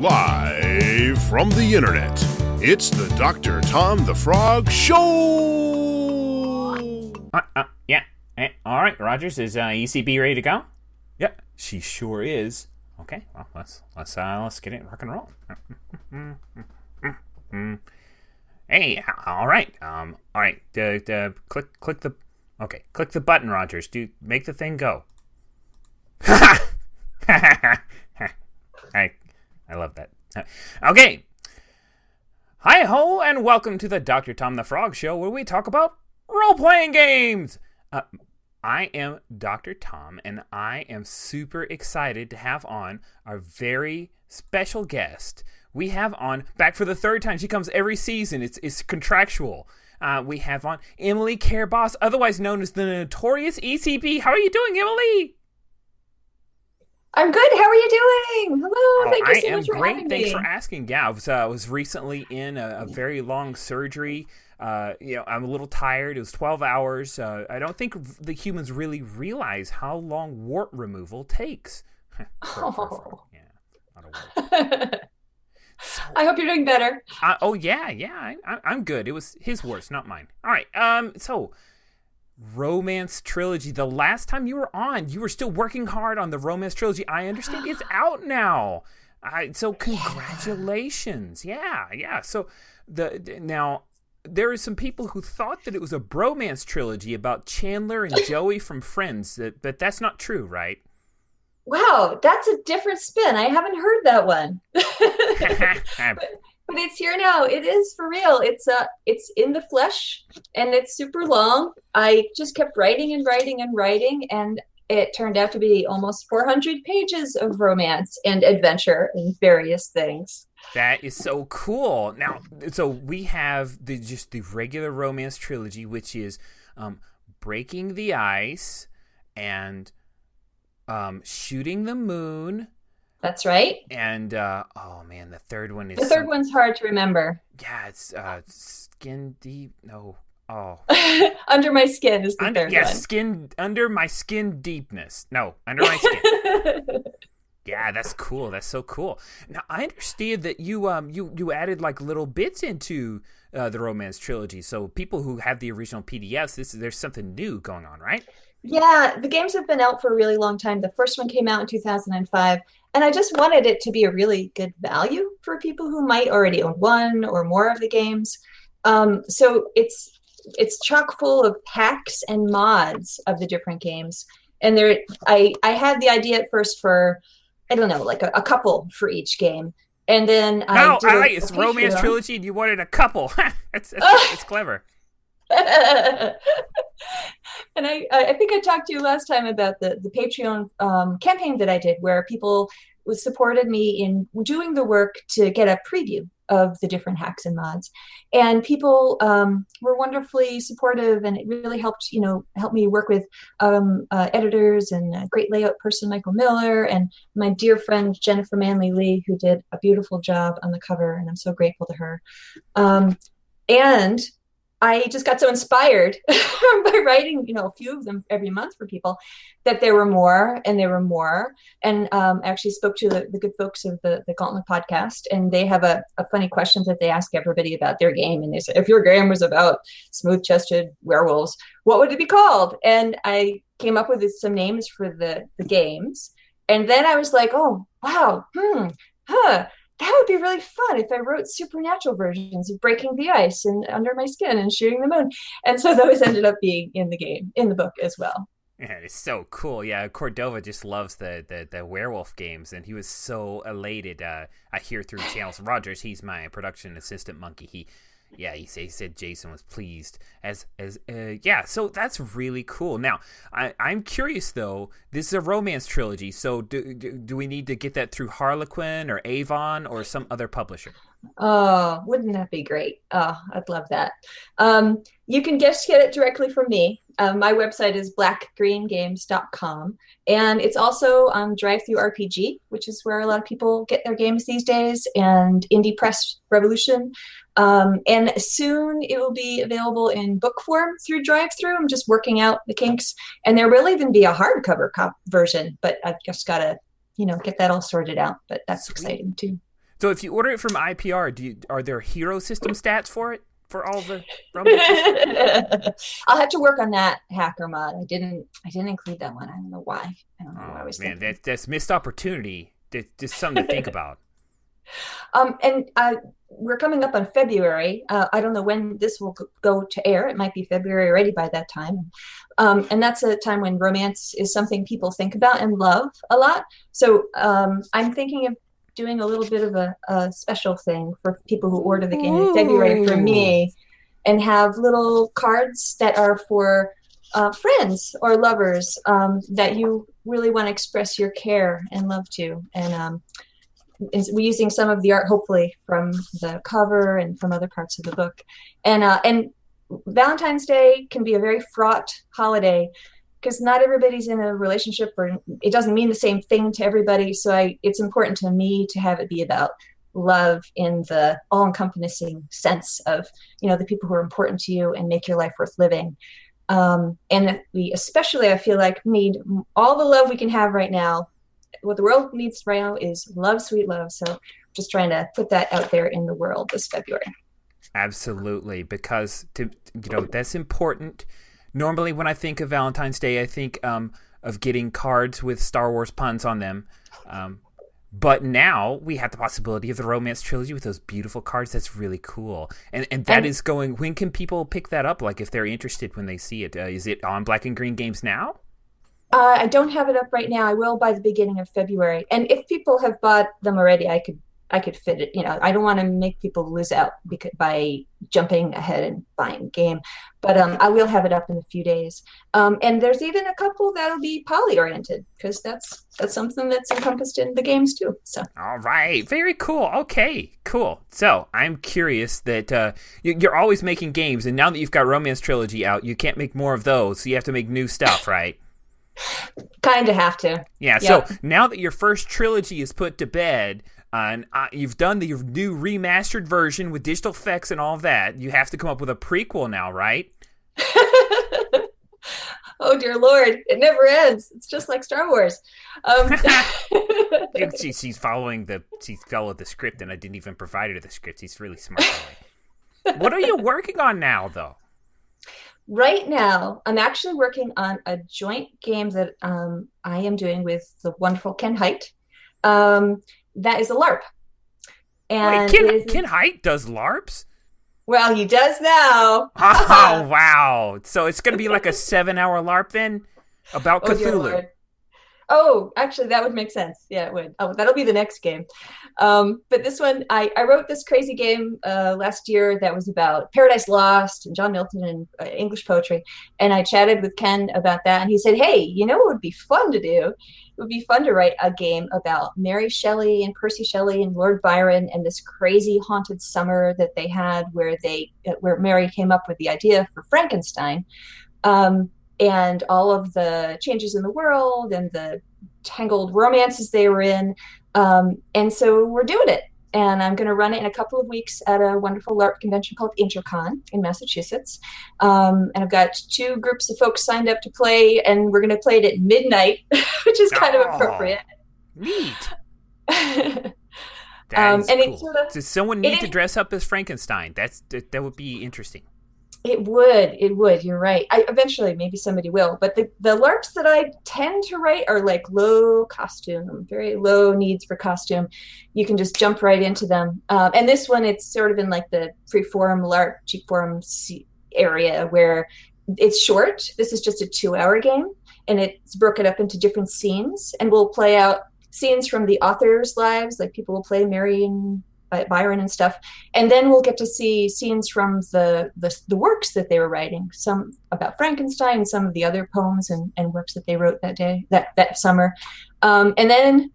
Live from the internet, it's the Dr. Tom the Frog Show! Yeah. All right, Rogers, is ECB ready to go? Yeah, she sure is. Okay, well, let's get it rock and roll. Hey, all right. Click the button, Rogers. Make the thing go. I love that. Okay. Hi ho, and welcome to the Dr. Tom the Frog Show, where we talk about role-playing games. I am Dr. Tom, and I am super excited to have on our very special guest. We have on, back for the third time, she comes every season, it's contractual. We have on Emily Cairboss, otherwise known as the notorious ECB. How are you doing, Emily? I'm good. How are you doing? Hello. Thank you so much for having me. I am great. Thanks for asking. Yeah, I was recently in a very long surgery. I'm a little tired. It was 12 hours. I don't think the humans really realize how long wart removal takes. Yeah, not a wart. So, I hope you're doing better. I'm good. It was his worst, not mine. All right. So Romance Trilogy. The last time you were on, you were still working hard on the Romance Trilogy. I understand it's out now. So congratulations. Yeah. So now there are some people who thought that it was a bromance trilogy about Chandler and Joey from Friends, but that's not true, right? Wow, that's a different spin. I haven't heard that one. But it's here now. It is for real. It's in the flesh, and it's super long. I just kept writing and writing and writing, and it turned out to be almost 400 pages of romance and adventure and various things. That is so cool. Now, so we have the regular Romance Trilogy, which is Breaking the Ice and Shooting the Moon. That's right. And the third one is the third one's hard to remember. Yeah, it's Skin Deep. No, Under My Skin is the third one. Yes, Under My Skin Deepness. No, Under My Skin. Yeah, that's cool. That's so cool. Now I understand that you added like little bits into the Romance Trilogy. So people who have the original PDFs, there's something new going on, right? Yeah, the games have been out for a really long time. The first one came out in 2005, and I just wanted it to be a really good value for people who might already own one or more of the games. So it's chock full of hacks and mods of the different games. And I had the idea at first for, I don't know, like a couple for each game. And then it's Romance Trilogy and you wanted a couple. It's clever. And I think I talked to you last time about the Patreon campaign that I did, where people supported me in doing the work to get a preview of the different hacks and mods. And people were wonderfully supportive, and it really helped me work with editors and a great layout person, Michael Miller, and my dear friend Jennifer Manley Lee, who did a beautiful job on the cover, and I'm so grateful to her. And I just got so inspired by writing, a few of them every month for people, that there were more. And I actually spoke to the good folks of the Gauntlet podcast, and they have a funny question that they ask everybody about their game. And they said, if your game was about smooth-chested werewolves, what would it be called? And I came up with some names for the games. And then I was like, oh, wow, that would be really fun if I wrote supernatural versions of Breaking the Ice and Under My Skin and Shooting the Moon. And so those ended up being in the book as well. Yeah, it's so cool. Yeah, Cordova just loves the werewolf games, and he was so elated. I hear through channels. Rogers, he's my production assistant monkey. He said Jason was pleased so that's really cool. Now I'm curious though, this is a Romance Trilogy, so do we need to get that through Harlequin or Avon or some other publisher? Oh, wouldn't that be great? Oh, I'd love that. You can just get it directly from me. My website is blackgreengames.com, and it's also on DriveThruRPG, which is where a lot of people get their games these days, and Indie Press Revolution. And soon it will be available in book form through DriveThru. I'm just working out the kinks, and there will even be a hardcover version, but I've just got to, get that all sorted out. But that's exciting too. So if you order it from IPR, are there hero system stats for it for all the romances? I'll have to work on that hacker mod. I didn't include that one. I don't know why. I don't know what I was thinking. That's missed opportunity. That's just something to think about. And we're coming up on February. I don't know when this will go to air. It might be February already by that time. And that's a time when romance is something people think about and love a lot. So I'm thinking of doing a little bit of a special thing for people who order the game in February for me, and have little cards that are for friends or lovers that you really want to express your care and love to. And we're using some of the art, hopefully, from the cover and from other parts of the book. And Valentine's Day can be a very fraught holiday because not everybody's in a relationship, or it doesn't mean the same thing to everybody. So it's important to me to have it be about love in the all-encompassing sense of, the people who are important to you and make your life worth living. And we especially, I feel like, need all the love we can have right now. What the world needs right now is love, sweet love. So just trying to put that out there in the world this February. Absolutely, because that's important. Normally, when I think of Valentine's Day, I think of getting cards with Star Wars puns on them. But now we have the possibility of the romance trilogy with those beautiful cards. That's really cool. And that is going. When can people pick that up? Like, if they're interested when they see it, is it on Black and Green Games now? I don't have it up right now. I will by the beginning of February. And if people have bought them already, I could fit it. I don't want to make people lose out by jumping ahead and buying the game. But I will have it up in a few days. And there's even a couple that'll be poly-oriented, because that's something that's encompassed in the games too. So. All right. Very cool. Okay, cool. So I'm curious that you're always making games, and now that you've got Romance Trilogy out, you can't make more of those, so you have to make new stuff, right? Kind of have to. Yeah, yep. So now that your first trilogy is put to bed, and you've done the new remastered version with digital effects and all of that, you have to come up with a prequel now, right? Oh, dear Lord. It never ends. It's just like Star Wars. She's followed the script, and I didn't even provide her the script. She's really smart. What are you working on now, though? Right now, I'm actually working on a joint game that I am doing with the wonderful Ken Hite. That is a LARP. And wait, Ken Hite does LARPs? Well, he does now. Oh, wow. So it's going to be like a 7-hour LARP then? About Cthulhu. Oh, actually, that would make sense. Yeah, it would. Oh, that'll be the next game. But this one, I wrote this crazy game last year that was about Paradise Lost and John Milton and English poetry. And I chatted with Ken about that. And he said, hey, you know what would be fun to do? It would be fun to write a game about Mary Shelley and Percy Shelley and Lord Byron and this crazy haunted summer that they had where Mary came up with the idea for Frankenstein. And all of the changes in the world and the tangled romances they were in. And so we're doing it. And I'm going to run it in a couple of weeks at a wonderful LARP convention called Intercon in Massachusetts. And I've got 2 groups of folks signed up to play, and we're going to play it at midnight, which is kind of appropriate. Neat. That is cool. Does someone need to dress up as Frankenstein? That would be interesting. It would. You're right. Eventually, maybe somebody will. But the LARPs that I tend to write are like low costume, very low needs for costume. You can just jump right into them. And this one, it's sort of in like the free-form LARP, cheap-form area where it's short. This is just a 2-hour game, and it's broken up into different scenes. And we'll play out scenes from the authors' lives, like people will play Mary and Byron and stuff, and then we'll get to see scenes from the works that they were writing, some about Frankenstein, some of the other poems and works that they wrote that summer. And then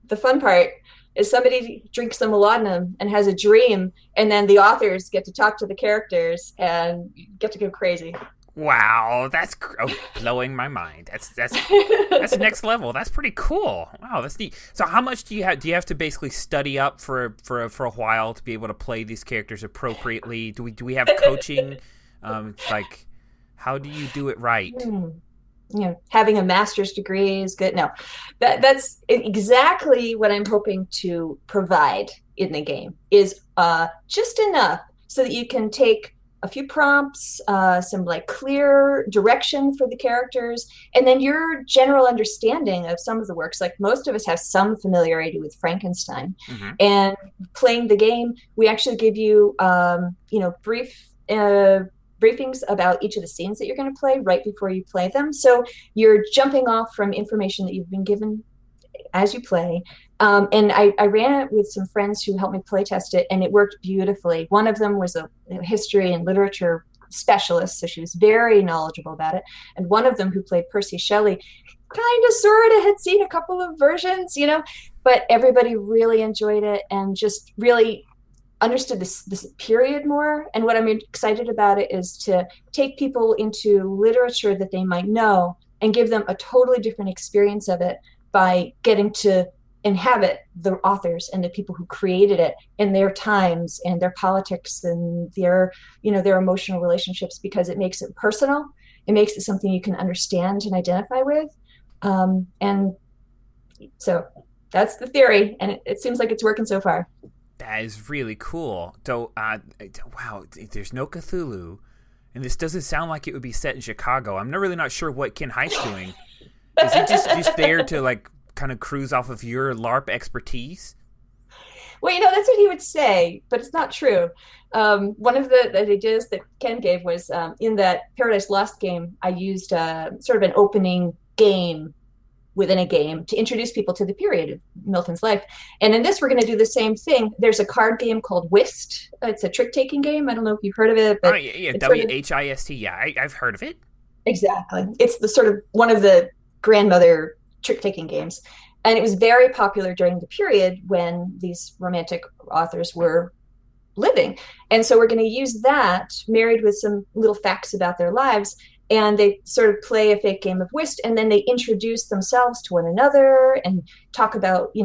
the fun part is somebody drinks some laudanum and has a dream, and then the authors get to talk to the characters and get to go crazy. Wow, that's blowing my mind. That's next level. That's pretty cool. Wow, that's neat. So, how much do you have? Do you have to basically study up for a while to be able to play these characters appropriately? Do we have coaching? Like, how do you do it right? having a master's degree is good. No, that's exactly what I'm hoping to provide in the game is just enough so that you can take a few prompts, some like clear direction for the characters, and then your general understanding of some of the works. Like most of us have some familiarity with Frankenstein, and playing the game, we actually give you, brief briefings about each of the scenes that you're going to play right before you play them. So you're jumping off from information that you've been given as you play. And I ran it with some friends who helped me play test it, and it worked beautifully. One of them was a history and literature specialist, so she was very knowledgeable about it. And one of them, who played Percy Shelley, kind of sort of had seen a couple of versions, but everybody really enjoyed it and just really understood this period more. And what I'm excited about it is to take people into literature that they might know and give them a totally different experience of it by getting to inhabit the authors and the people who created it in their times and their politics and their emotional relationships, because it makes it personal. It makes it something you can understand and identify with. And so that's the theory, and it seems like it's working so far. That is really cool. So, wow, there's no Cthulhu, and this doesn't sound like it would be set in Chicago. I'm really not sure what Ken Heist's doing. Is he just there to like kind of cruise off of your LARP expertise? Well, that's what he would say, but it's not true. One of the ideas that Ken gave was in that Paradise Lost game, I used sort of an opening game within a game to introduce people to the period of Milton's life. And in this, we're going to do the same thing. There's a card game called Whist. It's a trick-taking game. I don't know if you've heard of it. But yeah, WHIST. Yeah, I've heard of it. Exactly. It's the sort of one of the grandmother trick-taking games. And it was very popular during the period when these romantic authors were living. And so we're going to use that married with some little facts about their lives. And they sort of play a fake game of whist, and then they introduce themselves to one another and talk about,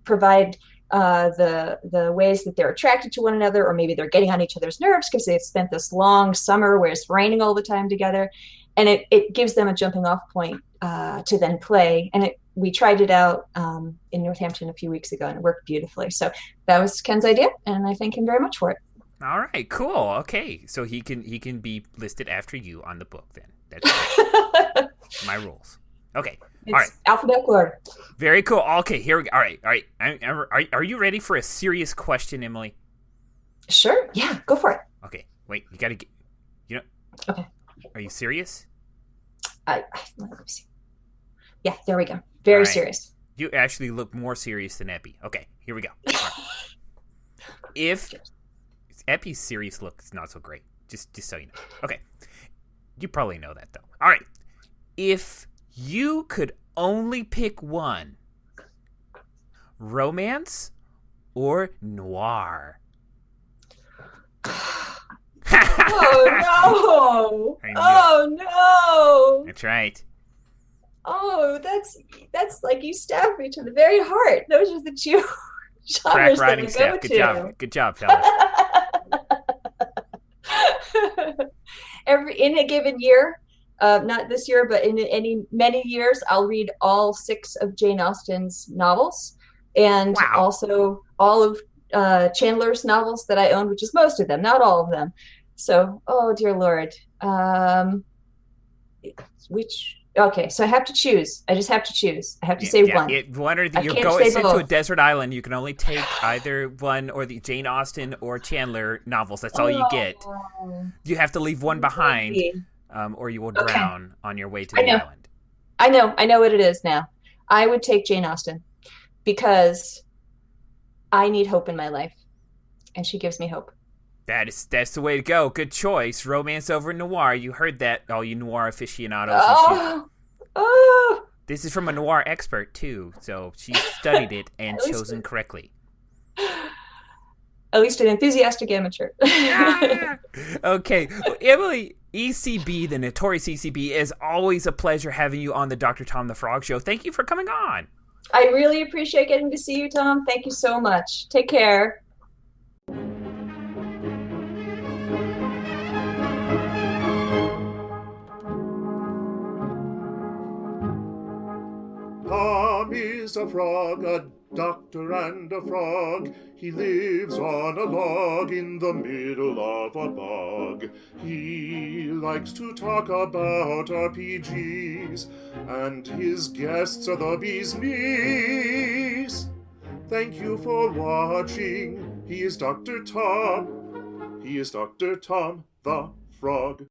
provide the ways that they're attracted to one another, or maybe they're getting on each other's nerves because they've spent this long summer where it's raining all the time together. And it gives them a jumping off point to then play. And we tried it out in Northampton a few weeks ago, and it worked beautifully. So that was Ken's idea, and I thank him very much for it. All right, cool. Okay, so he can be listed after you on the book then. That's my rules. Okay, it's all right. Alphabetical order. Very cool. Okay, here we go. All right. Are you ready for a serious question, Emily? Sure. Yeah, go for it. Okay. Wait, you got to get. Okay. Are you serious? Let me see. Yeah, there we go. Very serious. You actually look more serious than Epi. Okay, here we go. All right. If Epi's serious look is not so great, just so you know. Okay, you probably know that though. All right, if you could only pick one, romance or noir? Oh no! Oh no! That's right. Oh, that's like you stabbed me to the very heart. Those are the two genres that you go to. Good job, fellas. In a given year, not this year, but in many years, I'll read all 6 of Jane Austen's novels, and also all of Chandler's novels that I own, which is most of them, not all of them. So, oh dear Lord, okay, so I have to choose. I just have to choose. I have to say one. One or the, you're going sent to a desert island. You can only take either one or the Jane Austen or Chandler novels. That's all you get. You have to leave one behind, or you will drown on your way to the island. I know what it is now. I would take Jane Austen because I need hope in my life, and she gives me hope. That's the way to go. Good choice. Romance over noir. You heard that, all you noir aficionados. This is from a noir expert, too. So she studied it and chosen correctly. At least an enthusiastic amateur. Okay. Well, Emily, ECB, the notorious ECB, is always a pleasure having you on the Dr. Tom the Frog Show. Thank you for coming on. I really appreciate getting to see you, Tom. Thank you so much. Take care. Tom is a frog, a doctor and a frog. He lives on a log in the middle of a bog. He likes to talk about RPGs, and his guests are the bee's knees. Thank you for watching. He is Dr. Tom. He is Dr. Tom the Frog.